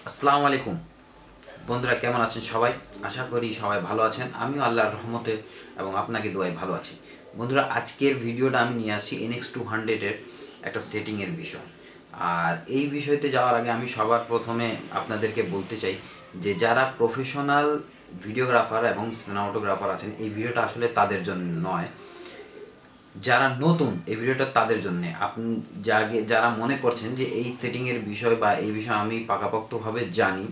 আসসালামু আলাইকুম বন্ধুরা, কেমন আছেন সবাই? আশা করি সবাই ভালো আছেন। আমিও আল্লাহর রহমতে এবং আপনাকে দোয়ায় ভালো আছি। বন্ধুরা, আজকের ভিডিওটা আমি নিয়ে আসি NX200-এর একটা সেটিংয়ের বিষয়। আর এই বিষয়তে যাওয়ার আগে আমি সবার প্রথমে আপনাদেরকে বলতে চাই যে যারা প্রফেশনাল ভিডিওগ্রাফার এবং সিনেমাটোগ্রাফার আছেন, এই ভিডিওটা আসলে তাদের জন্য নয়। যারা নতুন, এই ভিডিওটা তাদের জন্য। আপনি যারা মনে করছেন যে এই সেটিংয়ের বিষয় বা এই বিষয়ে আমি পাকাপোক্তভাবে জানি,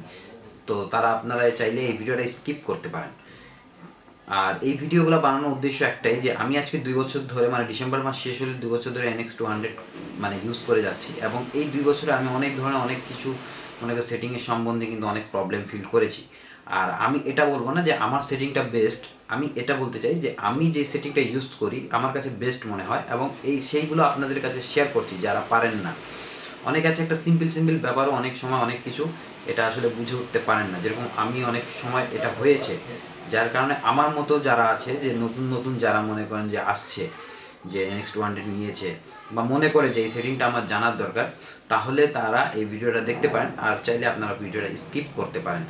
তো তারা আপনারা চাইলে এই ভিডিওটা স্কিপ করতে পারেন। আর এই ভিডিওগুলো বানানোর উদ্দেশ্য একটাই, যে আমি আজকে 2 বছর ধরে, মানে ডিসেম্বর মাস শেষ হলে 2 বছর ধরে NX200 মানে ইউজ করে যাচ্ছি, এবং এই 2 বছরে আমি অনেক ধরনের অনেক কিছু মনে করি সেটিংয়ের সম্বন্ধে কিন্তু অনেক প্রবলেম ফিল করেছি। আর আমি এটা বলবো না যে আমার সেটিংটা বেস্ট, আমি এটা বলতে চাই যে আমি যে সেটিংটা ইউজ করি আমার কাছে বেস্ট মনে হয়, এবং সেইগুলো আপনাদের কাছে শেয়ার করছি যারা পারেন না। অনেক আছে একটা সিম্পল ব্যাপারও অনেক সময় অনেক কিছু এটা আসলে বুঝে উঠতে পারেন না, যেরকম আমি অনেক সময় এটা হয়েছে, যার কারণে আমার মতো যারা আছে, যে নতুন যারা মনে করেন যে আসছে, যে NX200 নিয়েছে বা মনে করে যে এই সেটিংটা আমার জানার দরকার, তাহলে তারা এই ভিডিওটা দেখতে পারেন, আর চাইলে আপনারা ভিডিওটা স্কিপ করতে পারেন।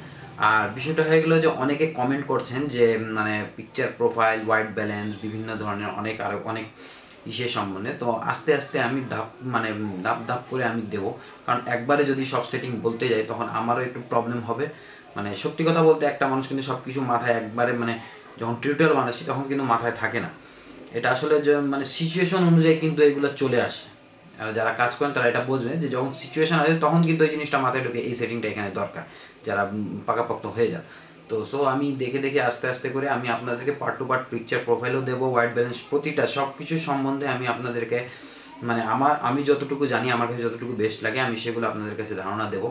আর বিষয়টা হয়ে গেলো যে অনেকে কমেন্ট করছেন যে মানে পিকচার প্রোফাইল, হোয়াইট ব্যালেন্স, বিভিন্ন ধরনের আরও অনেক ইসের সম্বন্ধে। তো আস্তে আস্তে আমি ধাপ করে আমি দেবো, কারণ একবারে যদি সব সেটিং বলতে যাই তখন আমারও একটু প্রবলেম হবে। মানে সত্যি কথা বলতে, একটা মানুষ কিন্তু সব কিছু মাথায় একবারে, মানে যখন টিউটোরিয়াল বানাচ্ছি তখন কিন্তু মাথায় থাকে না। এটা আসলে যে মানে সিচুয়েশন অনুযায়ী কিন্তু এগুলো চলে আসে। আর যারা কাজ করেন তারা এটা বুঝবে যে যখন সিচুয়েশন আসে তখন কিন্তু এই জিনিসটা মাথায় ঢুকে, এই সেটিংটা এখানে দরকার, যারা পাকাপোক্ত হয়ে যান। তো আমি দেখে দেখে আস্তে আস্তে করে আমি আপনাদেরকে পার্ট টু পার্ট পিকচার প্রোফাইলও দেবো, হোয়াইট ব্যালেন্স, প্রতিটা সব কিছু সম্বন্ধে আমি আপনাদেরকে, মানে আমি যতটুকু জানি, আমার কাছে যতটুকু বেস্ট লাগে, আমি সেগুলো আপনাদের কাছে ধারণা দেবো।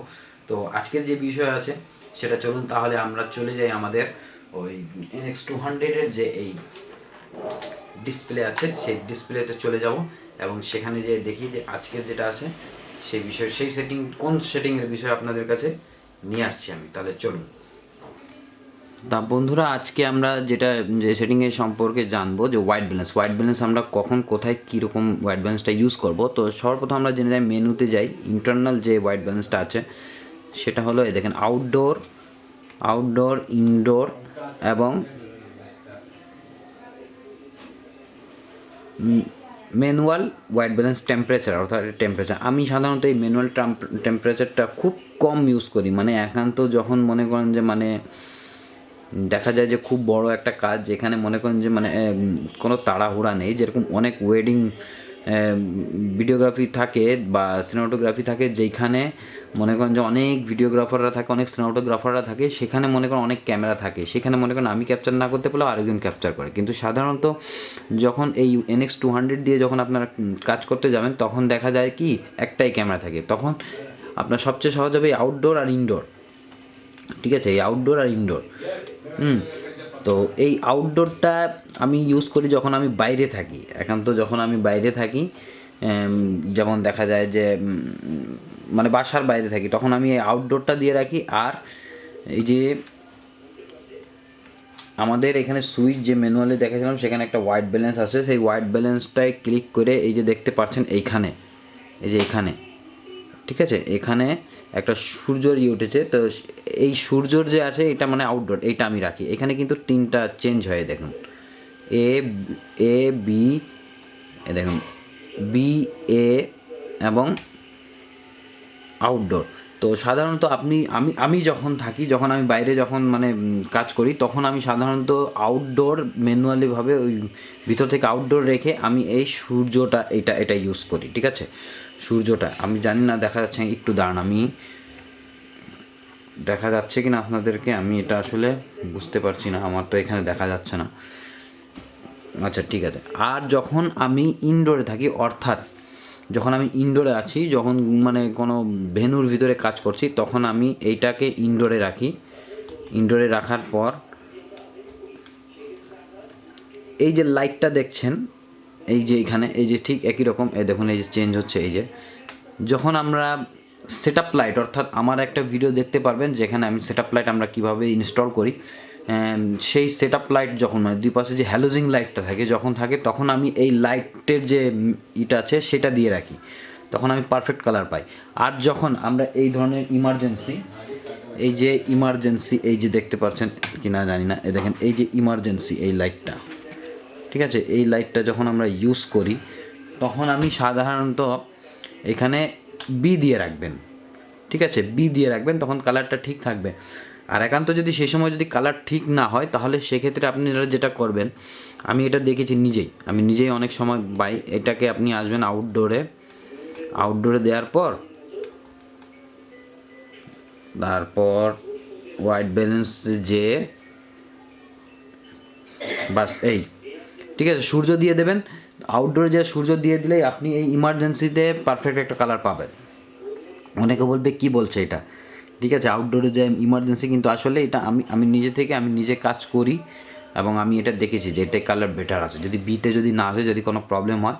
তো আজকের যে বিষয় আছে সেটা চলুন তাহলে আমরা চলে যাই আমাদের ওই NX200-এর যে এই ডিসপ্লে আছে সেই ডিসপ্লেতে চলে যাব, এবং সেখানে যে দেখি যে আজকের যেটা আছে সেই বিষয়, সেই সেটিং, কোন সেটিংয়ের বিষয়ে আপনাদের কাছে নিয়ে আসছি আমি। তাহলে চলুন। তা বন্ধুরা, আজকে আমরা যে সেটিংয়ের সম্পর্কে জানবো, যে হোয়াইট ব্যালেন্স আমরা কখন কোথায় কীরকম হোয়াইট ব্যালেন্সটা ইউজ করব। তো সর্বপ্রথম আমরা জেনে যাই, মেনুতে যাই, ইন্টারনাল যে হোয়াইট ব্যালেন্সটা আছে সেটা হলো এই দেখেন, আউটডোর, ইনডোর এবং ম্যানুয়াল হোয়াইট ব্যালেন্স টেম্পারেচার, অর্থাৎ টেম্পারেচার। আমি সাধারণত এই ম্যানুয়াল টেম্পারেচারটা খুব কম ইউজ করি, মানে একান্ত যখন মনে করেন যে মানে দেখা যায় যে খুব বড় একটা কাজ, যেখানে মনে করেন যে মানে কোনো তাড়াহুড়া নেই, যেরকম অনেক ওয়েডিং ভিডিওগ্রাফি থাকে বা সিনেমাটোগ্রাফি থাকে, যেখানে মনে করেন যে অনেক ভিডিওগ্রাফাররা থাকে, অনেক সিনেমাটোগ্রাফাররা থাকে, সেখানে মনে করেন অনেক ক্যামেরা থাকে, সেখানে মনে করেন আমি ক্যাপচার না করতে পারলেও আরেকজন ক্যাপচার করে। কিন্তু সাধারণত যখন এই NX200 দিয়ে যখন আপনারা কাজ করতে যাবেন, তখন দেখা যায় কি একটাই ক্যামেরা থাকে, তখন আপনার সবচেয়ে সহজ হবে আউটডোর আর ইনডোর। ঠিক আছে, এই আউটডোর আর ইনডোর। তো এই আউটডোরটা আমি ইউজ করি যখন আমি বাইরে থাকি, একান্ত যখন আমি বাইরে থাকি, যেমন দেখা যায় যে মানে বাসার বাইরে থাকি, তখন আমি এই আউটডোরটা দিয়ে রাখি। আর এই যে আমাদের এখানে সুইচ যে ম্যানুয়ালে দেখেছিলাম, সেখানে একটা হোয়াইট ব্যালেন্স আছে, সেই হোয়াইট ব্যালেন্সটায় ক্লিক করে এই যে দেখতে পাচ্ছেন এইখানে, এই যে এখানে, ঠিক আছে, এখানে একটা সূর্যর উঠেছে। তো এই সূর্যর যে আছে এটা মানে আউটডোর, এইটা আমি রাখি। এখানে কিন্তু তিনটা চেঞ্জ হয়, দেখুন, এ বি, দেখুন বি এ এবং আউটডোর। তো সাধারণত আমি যখন থাকি, যখন আমি বাইরে যখন মানে কাজ করি, তখন আমি সাধারণত আউটডোর ম্যানুয়ালিভাবে ওই ভিতর থেকে আউটডোর রেখে আমি এই সূর্যটা এটা ইউজ করি। ঠিক আছে, সূর্যটা আমি জানি না দেখা যাচ্ছে, একটু দাঁড়ান, আমি দেখা যাচ্ছে কি না আপনাদেরকে, আমি এটা আসলে বুঝতে পারছি না, আমার তো এখানে দেখা যাচ্ছে না। আচ্ছা ঠিক আছে। আর যখন আমি ইনডোরে থাকি, অর্থাৎ যখন আমি ইনডোরে আছি, যখন মানে কোনো ভেন্যুর ভিতরে কাজ করছি, তখন আমি এইটাকে ইনডোরে রাখি। ইনডোরে রাখার পর এই যে লাইটটা দেখছেন, এই যে এখানে, এই যে ঠিক একই রকম, এই দেখুন এই যে চেঞ্জ হচ্ছে। এই যে যখন আমরা সেট আপ লাইট, অর্থাৎ আমার একটা ভিডিও দেখতে পারবেন যেখানে আমি সেট আপ লাইট আমরা কীভাবে ইনস্টল করি, সেই সেট আপ লাইট যখন মানে দুই পাশে যে হ্যালোজিং লাইটটা থাকে যখন থাকে, তখন আমি এই লাইটের যে ইটা আছে সেটা দিয়ে রাখি, তখন আমি পারফেক্ট কালার পাই। আর যখন আমরা এই ধরনের ইমার্জেন্সি এই যে ইমার্জেন্সি, এই যে দেখতে পাচ্ছেন কি না জানি না, এই দেখেন এই যে ইমার্জেন্সি এই লাইটটা, ঠিক আছে, এই লাইটটা যখন আমরা ইউজ করি তখন আমি সাধারণত এখানে বি দিয়ে রাখবেন, ঠিক আছে, বি দিয়ে রাখবেন, তখন কালারটা ঠিক থাকবে। আর একান্ত যদি সেই সময় যদি কালার ঠিক না হয় তাহলে সেক্ষেত্রে আপনারা যেটা করবেন, আমি এটা দেখেছি আমি নিজেই অনেক সময় এটাকে আপনি আসবেন আউটডোরে দেওয়ার পর তারপর হোয়াইট ব্যালেন্স যে বাস এই, ঠিক আছে, সূর্য দিয়ে দেবেন। আউটডোরে যে সূর্য দিয়ে দিলেই আপনি এই ইমার্জেন্সিতে পারফেক্ট একটা কালার পাবেন। অনেকে বলবে কি বলছে এটা, ঠিক আছে, আউটডোরে যে ইমার্জেন্সি, কিন্তু আসলে এটা আমি নিজে কাজ করি এবং আমি এটা দেখেছি যে এটাই কালার বেটার আছে। যদি বিতে যদি না আসে, যদি কোনো প্রবলেম হয়,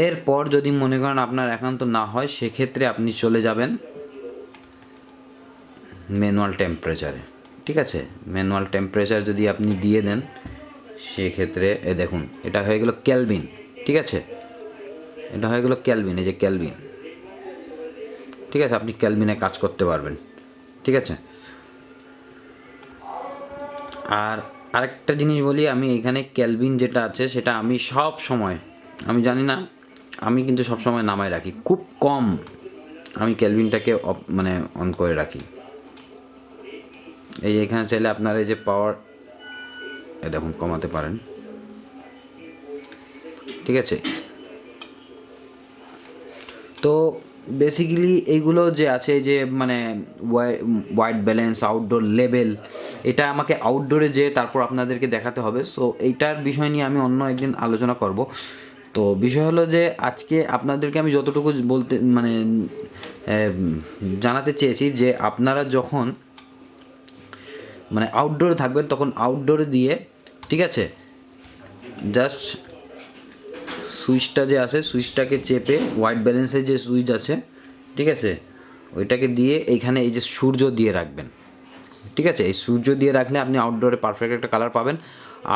এরপর যদি মনে করেন আপনার একান্ত না হয়, সেক্ষেত্রে আপনি চলে যাবেন ম্যানুয়াল টেম্পারেচারে, ঠিক আছে। ম্যানুয়াল টেম্পারেচার যদি আপনি দিয়ে দেন সেক্ষেত্রে দেখুন এটা হয়ে গেল কেলভিন, ঠিক আছে, এটা হয়ে গেল কেলভিন, এই যে কেলভিন, ঠিক আছে, আপনি কেলভিনে কাজ করতে পারবেন, ঠিক আছে। আর আরেকটা জিনিস বলি, আমি এখানে কেলভিন যেটা আছে সেটা আমি সব সময়, আমি জানি না, আমি কিন্তু সব সময় নামায় রাখি, খুব কম আমি কেলভিনটাকে মানে অন করে রাখি। এই যে এখানে চাইলে আপনার এই যে পাওয়ার দেখুন কমাতে পারেন, ঠিক আছে। তো বেসিক্যালি এইগুলো যে আছে যে মানে হোয়াইট ব্যালেন্স, আউটডোর লেভেল, এটা আমাকে আউটডোরে যেয়ে তারপর আপনাদেরকে দেখাতে হবে। সো এইটার বিষয় নিয়ে আমি অন্য একদিন আলোচনা করব। তো বিষয় হলো যে আজকে আপনাদেরকে আমি যতটুকু বলতে মানে জানাতে চেয়েছি যে আপনারা যখন মানে আউটডোরে থাকবেন তখন আউটডোরে দিয়ে, ঠিক আছে, জাস্ট সুইচটা যে আছে সুইচটাকে চেপে হোয়াইট ব্যালেন্সের যে সুইচ আছে, ঠিক আছে, ওইটাকে দিয়ে এইখানে এই যে সূর্য দিয়ে রাখবেন, ঠিক আছে। এই সূর্য দিয়ে রাখলে আপনি আউটডোরে পারফেক্ট একটা কালার পাবেন।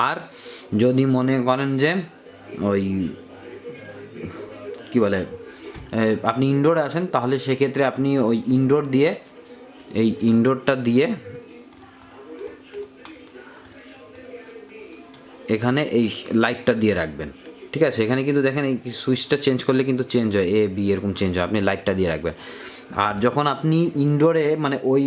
আর যদি মনে করেন যে ওই কী বলে আপনি ইনডোরে আসেন, তাহলে সেক্ষেত্রে আপনি ওই ইনডোরটা দিয়ে এখানে এই লাইটটা দিয়ে রাখবেন, ঠিক আছে। এখানে কিন্তু দেখেন এই সুইচটা চেঞ্জ করলে কিন্তু চেঞ্জ হয়, এ বি এরকম চেঞ্জ হয়, আপনি লাইটটা দিয়ে রাখবেন। আর যখন আপনি ইনডোরে মানে ওই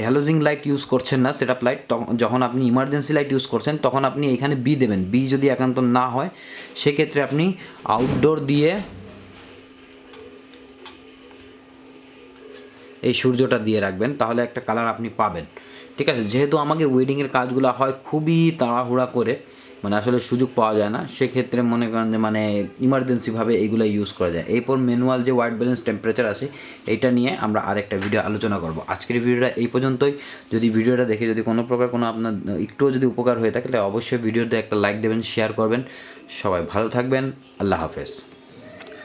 হ্যালোজিং লাইট ইউজ করছেন না, সেটআপ লাইট, তখন যখন আপনি ইমার্জেন্সি লাইট ইউজ করছেন তখন আপনি এখানে বি দেবেন। বি যদি একান্ত না হয় সেক্ষেত্রে আপনি আউটডোর দিয়ে এই সূর্যটা দিয়ে রাখবেন, তাহলে একটা কালার আপনি পাবেন, ঠিক আছে। যেহেতু আমাকে ওয়েডিংয়ের কাজগুলো হয় খুবই তাড়াহুড়া করে, মানে আসলে সুযোগ পাওয়া যায় না, সেক্ষেত্রে মনে করেন যে মানে ইমার্জেন্সিভাবে এইগুলো ইউজ করা যায়। এরপর ম্যানুয়াল যে হোয়াইট ব্যালেন্স টেম্পারেচার আছে এইটা নিয়ে আমরা আরেকটা ভিডিও আলোচনা করব। আজকের ভিডিওটা এই পর্যন্তই। যদি ভিডিওটা দেখে যদি কোনো প্রকার কোনো আপনার একটুও যদি উপকার হয়ে থাকে তাহলে অবশ্যই ভিডিওতে একটা লাইক দেবেন, শেয়ার করবেন। সবাই ভালো থাকবেন, আল্লাহ হাফেজ।